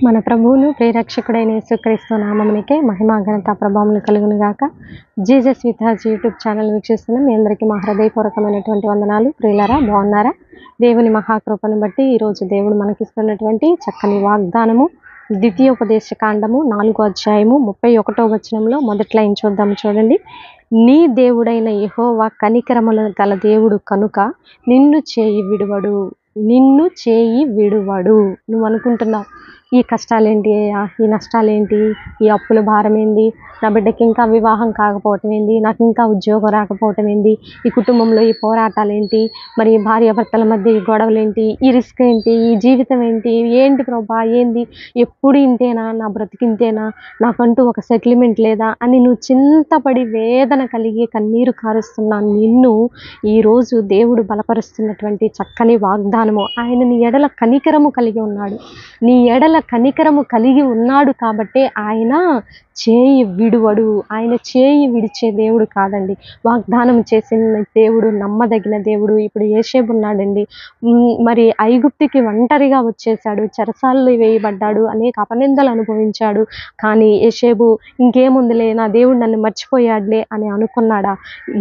మన ప్రభువును ప్రేరక్షకుడైన యేసుక్రీస్తు నామమునికే మహిమ ఘనత ప్రభావములు కలుగును గాక. Jesus with us YouTube channel వీక్షిస్తున్న మీ అందరికీ మా హృదయపూర్వకమైనటువంటి వందనాలు. ప్రియులారా, బాగున్నారా? దేవుని మహాకృపను బట్టి ఈరోజు దేవుడు మనకిస్తున్నటువంటి చక్కని వాగ్దానము ద్వితీయోపదేశ కాండము 4వ అధ్యాయము 31వ వచనంలో మొదటి లైన్ చూద్దాము. చూడండి. నీ దేవుడైన యెహోవా కనికరములు గల దేవుడు కనుక నిన్ను చేయి విడువడు, నిన్ను చేయి విడువడు. నువ్వు అనుకుంటున్నావు, ఈ కష్టాలేంటి, ఈ నష్టాలేంటి, ఈ అప్పుల భారం ఏంది, నా బిడ్డకి ఇంకా వివాహం కాకపోవటం ఏంది, నాకు ఇంకా ఉద్యోగం రాకపోవటం ఏంది, ఈ కుటుంబంలో ఈ పోరాటాలు ఏంటి, మరి భార్యాభర్తల మధ్య ఈ గొడవలు ఏంటి, ఈ రిస్క్ ఏంటి, ఈ జీవితం ఏంటి, ఏంటి ప్రభా ఏంది, ఎప్పుడు ఇంతేనా, నా బ్రతికింతేనా, నాకంటూ ఒక సెటిల్మెంట్ లేదా అని నువ్వు చింతపడి వేదన కలిగి కన్నీరు కారుస్తున్నాను. నిన్ను ఈరోజు దేవుడు బలపరుస్తున్నటువంటి చక్కని వాగ్దానము. ఆయన నీ ఎడల కనికరము కలిగి ఉన్నాడు. నీ ఎడల కనికరము కలిగి ఉన్నాడు కాబట్టే ఆయన చేయి విడువడు. ఆయన చేయి విడిచే దేవుడు కాదండి. వాగ్దానం చేసిన దేవుడు నమ్మదగిన దేవుడు. ఇప్పుడు యోసేపు ఉన్నాడండి, మరి ఐగుప్తుకి ఒంటరిగా వచ్చేసాడు, చెరసాల్లో వేయబడ్డాడు, అనేక అపనిందలు అనుభవించాడు. కానీ యోసేపు ఇంకేముందిలే, నా దేవుడు నన్ను మర్చిపోయాడులే అని అనుకున్నాడా?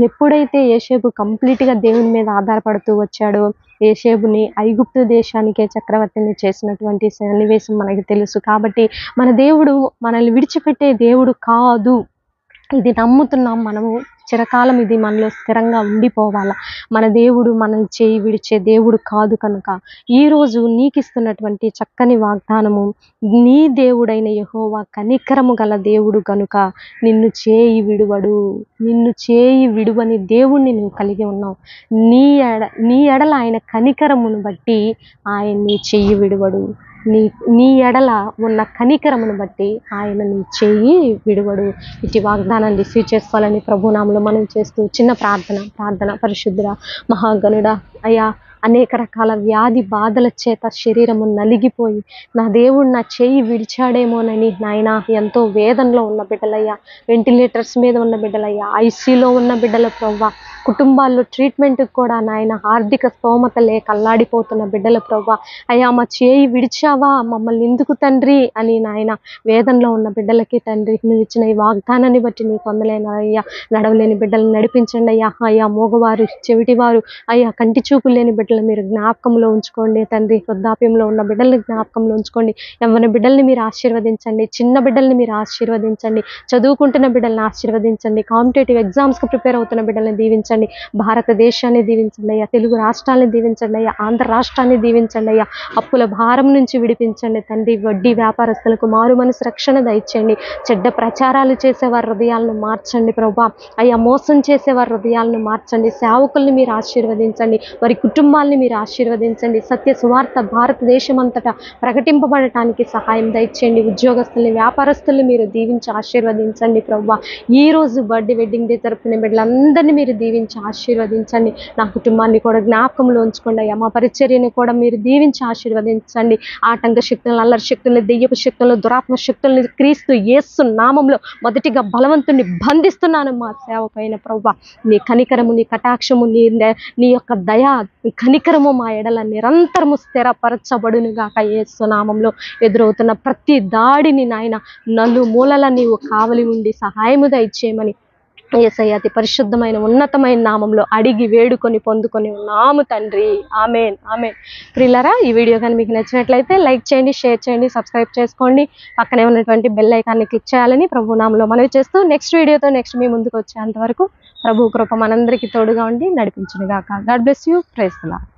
ఎప్పుడైతే యోసేపు కంప్లీట్గా దేవుని మీద ఆధారపడుతూ వచ్చాడో, యోసేపుని ఐగుప్తు దేశానికే చక్రవర్తిని చేసినటువంటి సన్నివేశం మనకి తెలుసు. కాబట్టి మన దేవుడు మనల్ని విడిచిపెట్టే దేవుడు కాదు. ఇది నమ్ముతున్నాం మనము. చిరకాలం ఇది మనలో స్థిరంగా ఉండిపోవాలా. మన దేవుడు మనల్ని చేయి విడిచే దేవుడు కాదు. కనుక ఈరోజు నీకు ఇస్తున్నటువంటి చక్కని వాగ్దానము, నీ దేవుడైన యెహోవా కనికరము గల దేవుడు కనుక నిన్ను చేయి విడువడు. నిన్ను చేయి విడువని దేవుణ్ణి నువ్వు కలిగి ఉన్నావు. నీ ఎడల ఆయన కనికరమును బట్టి ఆయన్ని చెయ్యి విడువడు. నీ ఎడల ఉన్న కనికరమును బట్టి ఆయన నీ చెయ్యి విడువడు. ఇటు వాగ్దానాన్ని రిసీవ్ చేసుకోవాలని ప్రభునామంలో మనం చేస్తూ చిన్న ప్రార్థన. పరిశుద్ధుడా, మహాగణుడా, అయ్యా, అనేక రకాల వ్యాధి బాధల చేత శరీరము నలిగిపోయి నా దేవుడు నా చేయి విడిచాడేమోనని నాయన ఎంతో వేదనలో ఉన్న బిడ్డలయ్యా, వెంటిలేటర్స్ మీద ఉన్న బిడ్డలయ్యా, ఐసీలో ఉన్న బిడ్డల ప్రవ్వా, కుటుంబాల్లో ట్రీట్మెంట్కి కూడా నాయన ఆర్థిక స్తోమత లేక అల్లాడిపోతున్న బిడ్డల ప్రవ్వా, అయ్యా మా చేయి విడిచావా, మమ్మల్ని ఎందుకు తండ్రి అని నాయన వేదనలో ఉన్న బిడ్డలకి తండ్రి నువ్వు ఇచ్చిన ఈ వాగ్దానాన్ని బట్టి నీకు వందలేను అయ్యా. నడవలేని బిడ్డలను నడిపించండి అయ్యా. అయ్యా, మోగవారు, చెవిటివారు, అయ్యా, కంటి చూపు లేని బిడ్డలు మీరు జ్ఞాపకంలో ఉంచుకోండి తండ్రి. వృద్ధాప్యంలో ఉన్న బిడ్డల్ని జ్ఞాపకంలో ఉంచుకోండి. ఎవరి బిడ్డల్ని మీరు ఆశీర్వదించండి. చిన్న బిడ్డల్ని మీరు ఆశీర్వదించండి. చదువుకుంటున్న బిడ్డల్ని ఆశీర్వదించండి. కాంపిటేటివ్ ఎగ్జామ్స్కి ప్రిపేర్ అవుతున్న బిడ్డల్ని దీవించండి. భారతదేశాన్ని దీవించండి అయ్యా. తెలుగు రాష్ట్రాలను దీవించండి అయ్యా. ఆంధ్ర రాష్ట్రాన్ని దీవించండి అయ్యా. అప్పుల భారం నుంచి విడిపించండి తండ్రి. వడ్డీ వ్యాపారస్తులకు మారు మనసు రక్షణ దయచేయండి. చెడ్డ ప్రచారాలు చేసేవారి హృదయాలను మార్చండి ప్రభా. అయ్యా, మోసం చేసేవారి హృదయాలను మార్చండి. సేవకుల్ని మీరు ఆశీర్వదించండి. వారి కుటుంబాలని మీరు ఆశీర్వదించండి. సత్య సువార్త భారతదేశం అంతటా ప్రకటింపబడటానికి సహాయం దయచేయండి. ఉద్యోగస్తుల్ని, వ్యాపారస్తుల్ని మీరు దీవించి ఆశీర్వదించండి ప్రభా. ఈరోజు బర్త్డే, వెడ్డింగ్ డే జరుపుకునే బిడ్డలందరినీ మీరు దీవించి ఆశీర్వదించండి. నా కుటుంబాన్ని కూడా జ్ఞాపకంలో ఉంచుకోండి అయ్యా. మా పరిచర్యను కూడా మీరు దీవించి ఆశీర్వదించండి. ఆటంక శక్తులను, అల్లరి శక్తులను, దెయ్యపు శక్తులను, దురాత్మ శక్తులను క్రీస్తు యేసు నామంలో మొదటిగా బలవంతుని బంధిస్తున్నాను మా సేవ పైన ప్రభా. నీ కనికరము, నీ కటాక్షము, నీ యొక్క దయా, నీ కనికరము మా ఎడల నిరంతరము స్థిరపరచబడును గాక. యేసు నామంలో ఎదురవుతున్న ప్రతి దాడిని నాయన నలుమూలల నీవు కావలి ఉండి సహాయము దయచేయమని యేసయ్య అతి పరిశుద్ధమైన ఉన్నతమైన నామంలో అడిగి వేడుకొని పొందుకొని ఉన్నాము తండ్రి. Amen, amen. ప్రియులారా, ఈ వీడియో కానీ మీకు నచ్చినట్లయితే లైక్ చేయండి, షేర్ చేయండి, సబ్స్క్రైబ్ చేసుకోండి. పక్కనే ఉన్నటువంటి బెల్ ఐకాన్ని క్లిక్ చేయాలని ప్రభు నామంలో మనవి చేస్తూ నెక్స్ట్ వీడియోతో నెక్స్ట్ మీ ముందుకు వచ్చేంత వరకు ప్రభు కృప మనందరికీ తోడుగా ఉండి నడిపించును గాక. God bless you. Praise the lord.